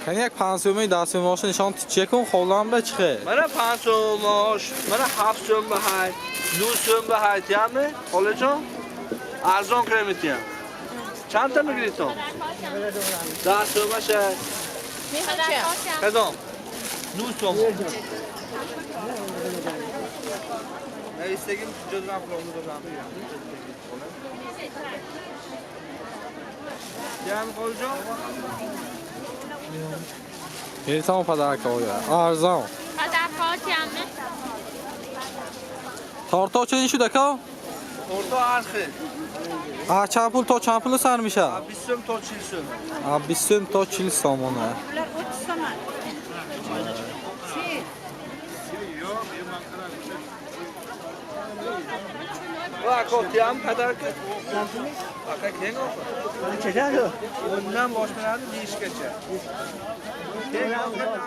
یعنی یک پنسیومی دستیوماش نشان چه کن خولان به چخه مرا پنسیوماش مرا 7 سوم به 8 9 سوم به 8 یامه خاله جان ارزان کرمیتیم چند تا میگیری تو 10 سومش کدام 9 سوم استگیم جز رفت رو دادم جمع خاله جان یه تام پدرک ارزان تارتا چه این شده که؟ تورتا ارخه چند پول تا چند پول سر میشه؟ 20 سوم تا 40 سوم 20 سوم تا 40 سومونه و اکاتی هم پدر که اکا کنگ آفر چه جا؟ اونم باش برند دیش کچه کنگ آفر